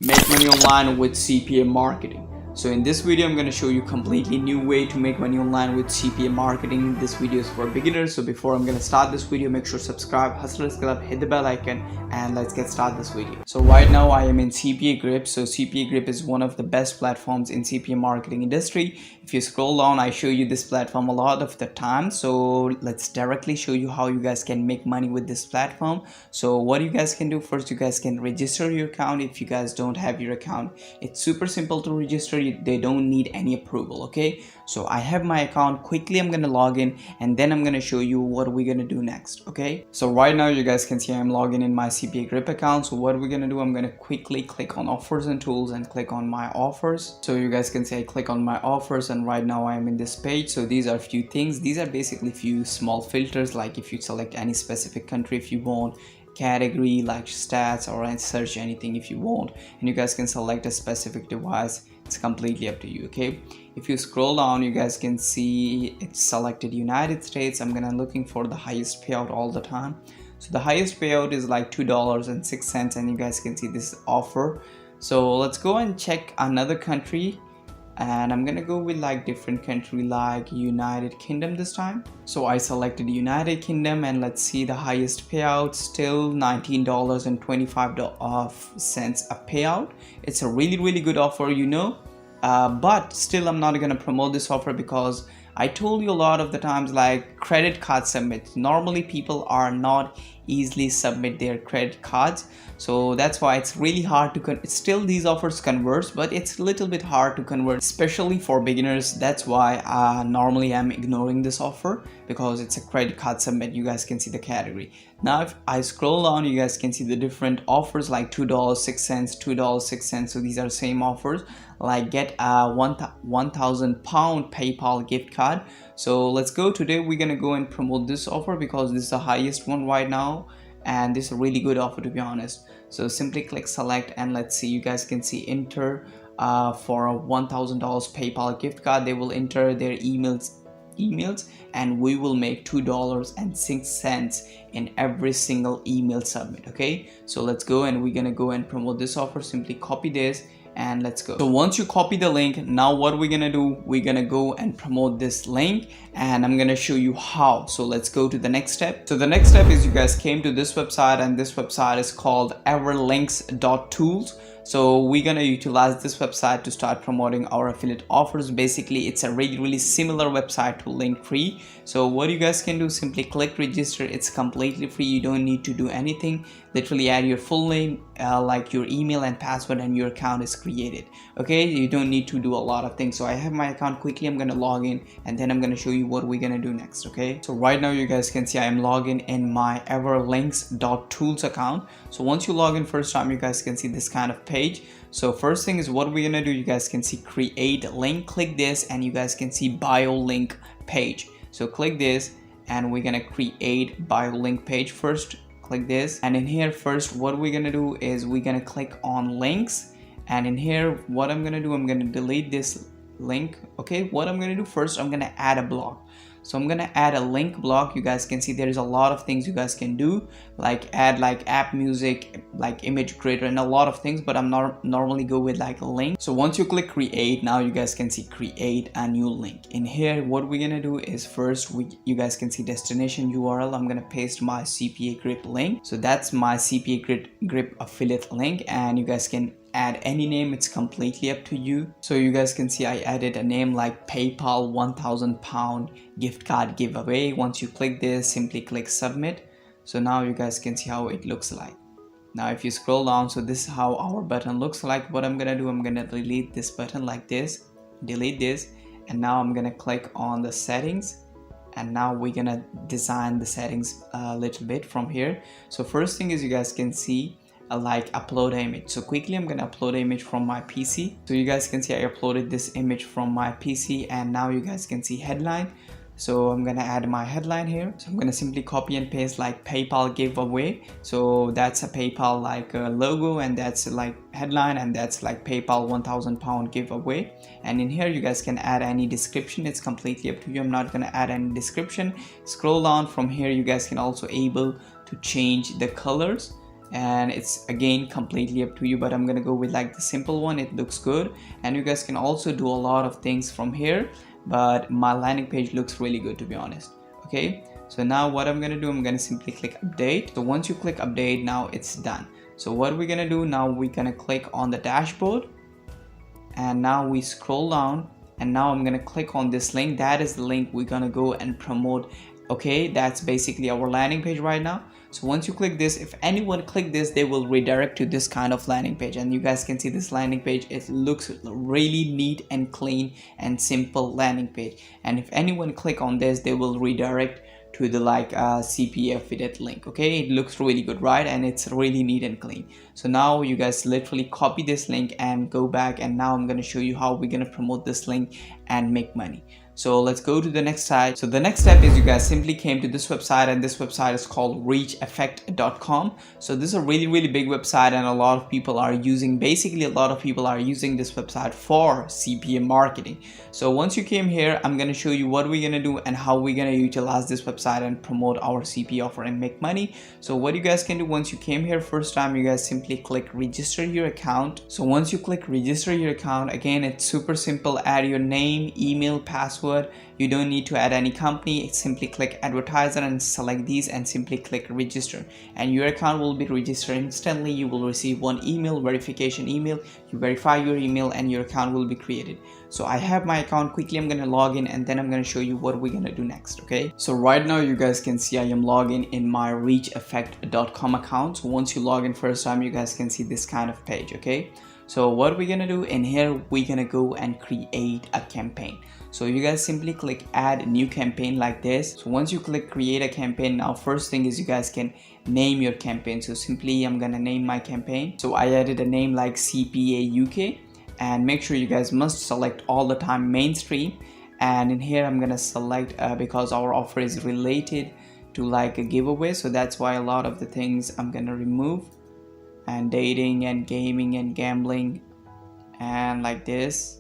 Make money online with CPA marketing. So in this video, I'm going to show you a completely new way to make money online with CPA marketing. This video is for beginners. So before I'm going to start this video, make sure subscribe, Hustlers Club, hit the bell icon, and let's get started this video. So right now I am in CPAGrip. So CPAGrip is one of the best platforms in CPA marketing industry. If you scroll down, I show you this platform a lot of the time. So let's directly show you how you guys can make money with this platform. So what you guys can do first, you guys can register your account. If you guys don't have your account, it's super simple to register. They don't need any approval. Okay, so I have my account. Quickly I'm gonna log in, and then I'm gonna show you what we're gonna do next. Okay, so right now you guys can see I'm logging in my CPAGrip account. So what we're gonna do, I'm gonna quickly click on offers and tools and click on my offers. So you guys can see I click on my offers, and right now I am in this page. So these are a few things. These are basically few small filters, like if you select any specific country if you want, category like stats, or search anything if you want, and you guys can select a specific device. It's completely up to you. Okay, if you scroll down, you guys can see it's selected United States. I'm gonna looking for the highest payout all the time. So the highest payout is like $2.06, and you guys can see this offer. So let's go and check another country, and I'm gonna go with like different country like United Kingdom this time. So I selected United Kingdom, and let's see the highest payout, still $19.25 a payout. It's a really good offer, you know, but still I'm not gonna promote this offer because I told you a lot of the times, like credit card submit, normally people are not easily submit their credit cards, so that's why it's really hard to still these offers converts, but it's a little bit hard to convert, especially for beginners. That's why normally I'm ignoring this offer, because it's a credit card submit. You guys can see the category. Now if I scroll down, you guys can see the different offers like $2.06, $2.06. so these are same offers, like get a 1,000 pound PayPal gift card. So let's go. Today we're gonna go and promote this offer because this is the highest one right now, and this is a really good offer, to be honest. So simply click select, and let's see, you guys can see enter for a $1,000 PayPal gift card. They will enter their emails, and we will make $2.06 in every single email submit. Okay, so let's go, and we're gonna go and promote this offer. Simply copy this and let's go. So once you copy the link, now what we're gonna do, we're gonna go and promote this link, and I'm gonna show you how. So let's go to the next step. So the next step is you guys came to this website, and this website is called everlinks.tools. So we're gonna utilize this website to start promoting our affiliate offers. Basically it's a really similar website to Linktree. So what you guys can do, simply click register. It's completely free, you don't need to do anything. Literally add your full name, like your email and password, and your account is created. Okay, you don't need to do a lot of things. So I have my account. Quickly I'm gonna log in, and then I'm gonna show you what we're gonna do next. Okay, so right now you guys can see I am logging in my everlinks.tools account. So once you log in first time, you guys can see this kind of page. So first thing is what we're gonna do, you guys can see create link. Click this, and you guys can see bio link page. So click this, and we're gonna create bio link page. First click this, and in here first what we're gonna do is we're gonna click on links, and in here what I'm gonna do, I'm gonna delete this link. Okay, what I'm gonna do first, I'm gonna add a block. So I'm gonna add a link block. You guys can see there's a lot of things you guys can do, like add like app music, like image creator, and a lot of things, but I'm not normally go with like a link. So once you click create, now you guys can see create a new link. In here what we're gonna do is first you guys can see destination URL. I'm gonna paste my CPAGrip link. So that's my CPAGrip affiliate link, and you guys can add any name. It's completely up to you. So you guys can see I added a name like PayPal 1,000 pound gift card giveaway. Once you click this, simply click submit. So now you guys can see how it looks like. Now if you scroll down, so this is how our button looks like. What I'm gonna do, I'm gonna delete this button like this, delete this, and now I'm gonna click on the settings, and now we're gonna design the settings a little bit from here. So first thing is you guys can see like upload image. So quickly I'm gonna upload image from my PC. So you guys can see I uploaded this image from my PC, and now you guys can see headline. So I'm gonna add my headline here. So I'm gonna simply copy and paste like PayPal giveaway. So that's a PayPal like logo, and that's like headline, and that's like PayPal 1,000 pound giveaway. And in here you guys can add any description. It's completely up to you. I'm not gonna add any description. Scroll down from here, you guys can also able to change the colors. and it's again completely up to you, but I'm gonna go with like the simple one. It looks good, and you guys can also do a lot of things from here, but my landing page looks really good, to be honest. Okay, so now what I'm gonna do, I'm gonna simply click update. So once you click update, now it's done. So what we're gonna do now, we're gonna click on the dashboard, and now we scroll down, and now I'm gonna click on this link. That is the link we're gonna go and promote. Okay, that's basically our landing page right now. So once you click this, if anyone click this, they will redirect to this kind of landing page, and you guys can see this landing page. It looks really neat and clean and simple landing page, and if anyone click on this, they will redirect to the like CPA affiliate link. Okay, it looks really good, right? And it's really neat and clean. So now you guys literally copy this link and go back, and now I'm going to show you how we're going to promote this link and make money. So let's go to the next site. So the next step is you guys simply came to this website, and this website is called reacheffect.com. So this is a really big website, and a lot of people are using, basically a lot of people are using this website for CPA marketing. So once you came here, I'm going to show you what we're going to do and how we're going to utilize this website and promote our CPA offer and make money. So what you guys can do, once you came here first time, you guys simply click register your account. So once you click register your account, again, it's super simple. Add your name, email, password. You don't need to add any company. Simply click advertiser and select these, and simply click register, and your account will be registered instantly. You will receive one email, verification email. You verify your email and your account will be created. So I have my account. Quickly I'm going to log in, and then I'm going to show you what we're going to do next. Okay, so right now you guys can see I am logging in my reacheffect.com account. So once you log in first time, you guys can see this kind of page. Okay, so what we're gonna do in here, we're gonna go and create a campaign. So you guys simply click add new campaign like this. So once you click create a campaign, now first thing is you guys can name your campaign. So simply I'm gonna name my campaign. So I added a name like CPA UK, and make sure you guys must select all the time mainstream. And in here I'm gonna select because our offer is related to like a giveaway, so that's why a lot of the things I'm gonna remove, and dating and gaming and gambling and like this.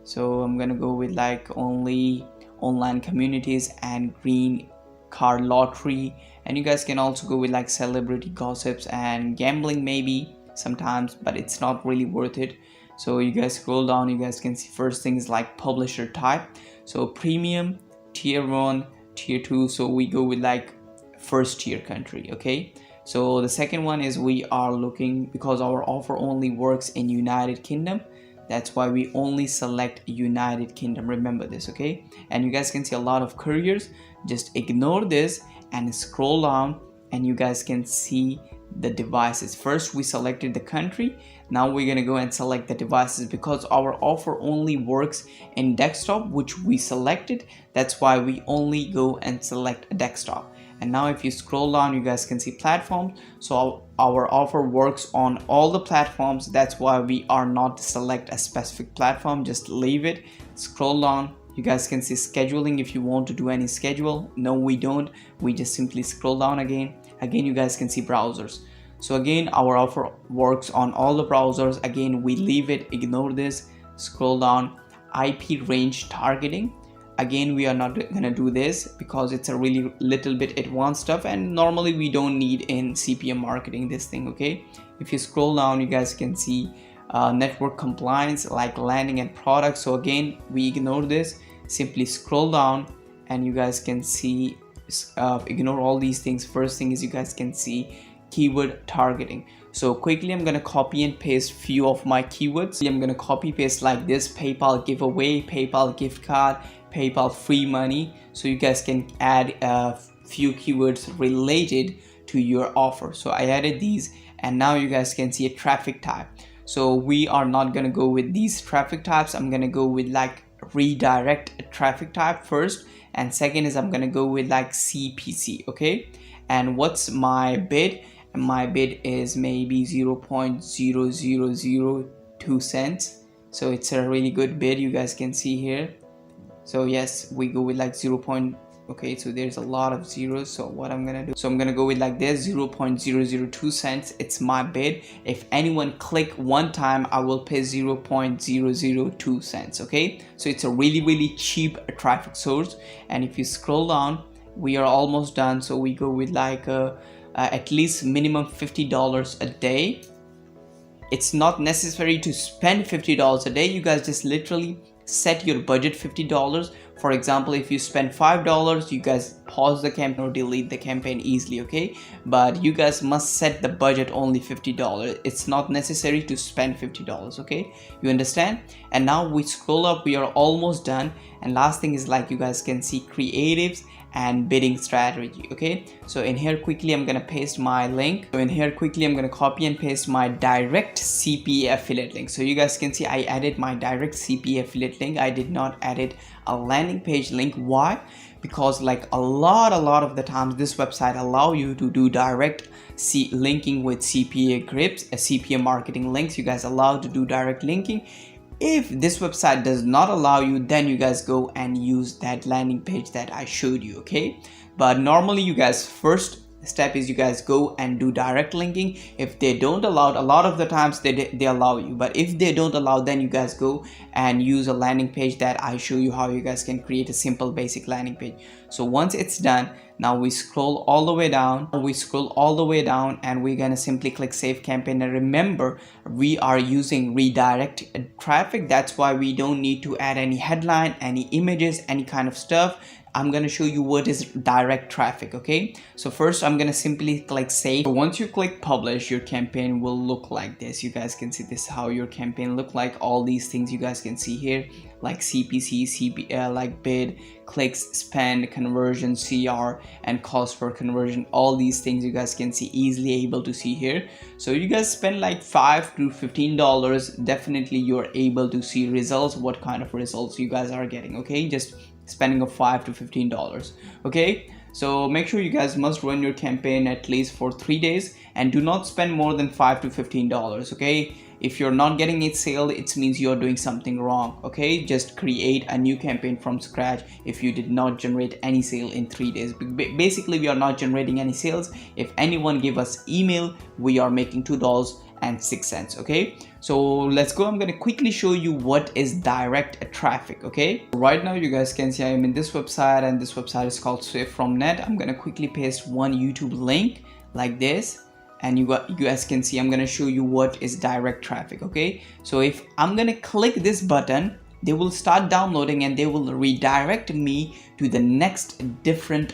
So I'm gonna go with like only online communities and green card lottery, and you guys can also go with like celebrity gossips and gambling maybe sometimes, but it's not really worth it. So you guys scroll down, you guys can see first thing is like publisher type. So premium, tier 1, tier 2. So we go with like first tier country. Okay, so the second one is we are looking, because our offer only works in United Kingdom, that's why we only select United Kingdom. Remember this. Okay, and you guys can see a lot of couriers. Just ignore this and scroll down, and you guys can see the devices. First we selected the country, now we're gonna go and select the devices, because our offer only works in desktop, which we selected. That's why we only go and select a desktop. And now if you scroll down, you guys can see platforms. So our offer works on all the platforms. That's why we are not select a specific platform, just leave it. Scroll down, you guys can see scheduling. If you want to do any schedule, no, we don't. We just simply scroll down again. You guys can see browsers. So again, our offer works on all the browsers. Again, we leave it, ignore this. Scroll down, IP range targeting. Again, we are not gonna do this because it's a really little bit advanced stuff, and normally we don't need in CPA marketing this thing. Okay, if you scroll down, you guys can see network compliance, like landing and products. So again, we ignore this, simply scroll down, and you guys can see ignore all these things. First thing is you guys can see keyword targeting. So quickly I'm gonna copy and paste few of my keywords. I'm gonna copy paste like this: PayPal giveaway, PayPal gift card, PayPal free money. So you guys can add a few keywords related to your offer. So I added these, and now you guys can see a traffic type. So we are not gonna go with these traffic types. I'm gonna go with like redirect traffic type first, and second is I'm gonna go with like CPC. Okay, and what's my bid? My bid is maybe 0.0002 cents. So it's a really good bid, you guys can see here. So yes, we go with like 0. Okay, so there's a lot of zeros. So what I'm gonna do, so I'm gonna go with like this, 0.002 cents. It's my bid. If anyone click one time, I will pay 0.002 cents. Okay, so it's a really cheap traffic source. And if you scroll down, we are almost done. So we go with like at least minimum $50 a day. It's not necessary to spend $50 a day. You guys just literally set your budget $50. For example, if you spend $5, you guys pause the campaign or delete the campaign easily, okay? But you guys must set the budget only $50. It's not necessary to spend $50, okay? You understand? And now we scroll up, we are almost done. And last thing is, like, you guys can see creatives and bidding strategy, okay? So in here quickly I'm gonna paste my link. So in here quickly I'm gonna copy and paste my direct CPA affiliate link. So you guys can see I added my direct CPA affiliate link. I did not add a landing page link. Why? Because like a lot of the times this website allow you to do direct linking with CPAGrips, CPA marketing links. You guys allowed to do direct linking. If this website does not allow you, then you guys go and use that landing page that I showed you, okay? But normally you guys, first step is you guys go and do direct linking. If they don't allow, a lot of the times they allow you, but if they don't allow, then you guys go and use a landing page that I show you how you guys can create a simple basic landing page. So once it's done, now we scroll all the way down, and we're gonna simply click save campaign. And remember, we are using redirect traffic. That's why we don't need to add any headline, any images, any kind of stuff. I'm gonna show you what is direct traffic, okay? So first I'm gonna simply click save. So once you click publish, your campaign will look like this. You guys can see this, how your campaign look like. All these things you guys can see here, like CPC, CPA, like bid, clicks, spend, conversion, CR, and cost per conversion. All these things you guys can see, easily able to see here. So you guys spend like $5 to $15, definitely you're able to see results, what kind of results you guys are getting, okay? Just spending of $5 to $15, okay? So make sure you guys must run your campaign at least for 3 days and do not spend more than $5 to $15, okay? If you're not getting it sale, it means you're doing something wrong, okay? Just create a new campaign from scratch if you did not generate any sale in 3 days. Basically, we are not generating any sales. If anyone give us email, we are making $2.06, okay? So let's go. I'm gonna quickly show you what is direct traffic, okay? Right now you guys can see I am in this website, and this website is called Swift from Net. I'm gonna quickly paste one YouTube link like this, and you guys can see I'm gonna show you what is direct traffic, okay? So if I'm gonna click this button, they will start downloading and they will redirect me to the next different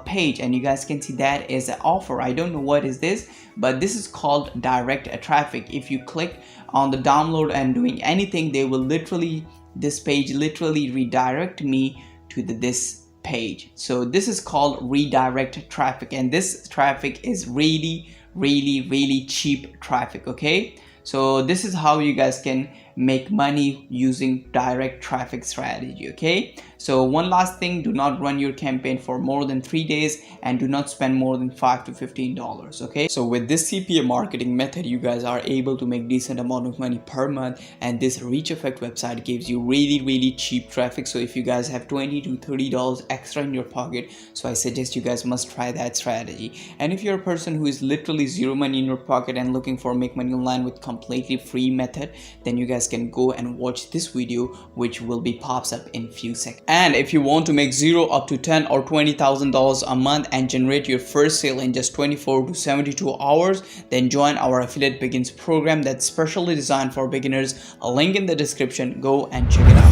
page, and you guys can see that is an offer. I don't know what is this, but this is called direct traffic. If you click on the download and doing anything, they will literally, this page literally redirect me to this page. So this is called redirect traffic, and this traffic is really cheap traffic, okay? So this is how you guys can make money using direct traffic strategy, okay? So one last thing, do not run your campaign for more than 3 days and do not spend more than $5 to $15, okay? So with this CPA marketing method, you guys are able to make decent amount of money per month, and this reach effect website gives you really cheap traffic. So if you guys have $20 to $30 extra in your pocket, so I suggest you guys must try that strategy. And if you're a person who is literally zero money in your pocket and looking for make money online with completely free method, then you guys can go and watch this video, which will be pops up in few seconds. And if you want to make $0 up to $10,000 or $20,000 a month and generate your first sale in just 24 to 72 hours, then join our Affiliate Begins program that's specially designed for beginners. A link in the description. Go and check it out.